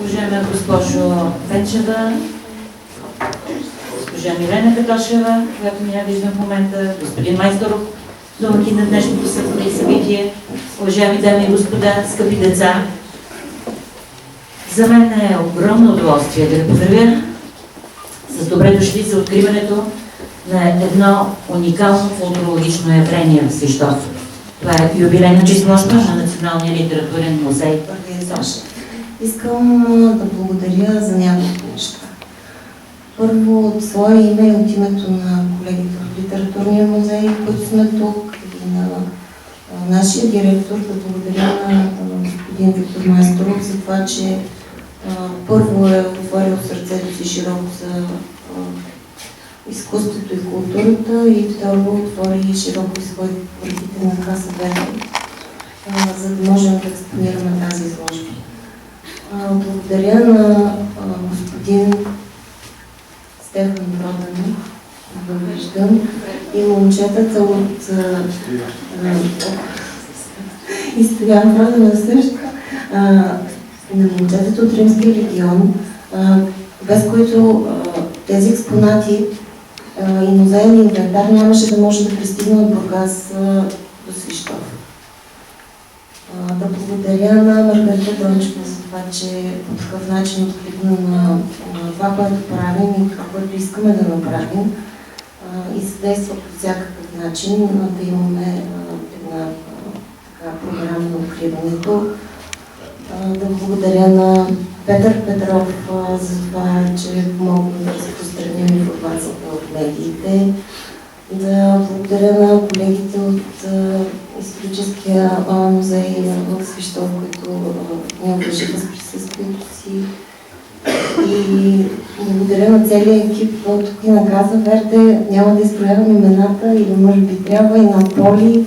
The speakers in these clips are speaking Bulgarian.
Уважаема госпожо Пенчева, госпожа Милена Катошева, която не я виждам в момента, господин Майсторов, домакин на днешното събитие, уважаеми дами и господа, скъпи деца. За мен е огромно удоволствие да ви поздравя с добре дошли за откриването на едно уникално футурологично явление в Свищов. Това е юбилейно числото на Националния литературен музей. Искам да благодаря за няколко неща. Първо от свое име и от името на колегите от Литературния музей, които сме тук, и на нашия директор, да благодаря на господин Виктор Майсторов за това, че първо е отворил сърцето си широко за изкуството и културата и второ отвори широко своите вратите на КСБ, за да можем да експонираме тази изложба. Благодаря на господин Стефан Проданов, да виждам, и момчетата от и Стоян Проданов също, на момчетата от Римския легион, без които тези експонати и музейни инвентар нямаше да може да пристигне от Бургас до Свищов. Да благодаря на Маргарита Дончева за това, че по такъв начин откликна на това, което правим и това, което искаме да направим и съдейства по всякакъв начин да имаме една програма на откриването. Да благодаря на Петър Петров за това, че помогна да разпространим информацията от медиите. Да благодаря на колегите от Историческия музей в Свищов, които ни уважиха с присъствието си. И благодаря на целия екип тук и на Каза Верде. Няма да изброявам имената, или може би трябва, и на Поли,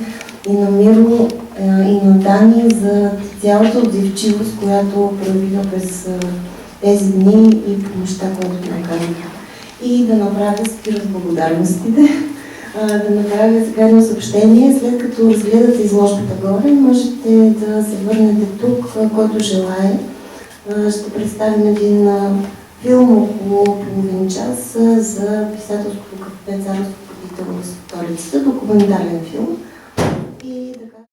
и на Миро, и на Дани за цялата отзивчивост, която проявиха през тези дни и помощта, която накараха. И да направя спира с благодарностите. Да направя сега едно съобщение. След като разгледате изложбата горе, можете да се върнете тук, който желае. Ще представим един филм около половин час за писателското кафе Царство победител в столицата, документален филм. И така.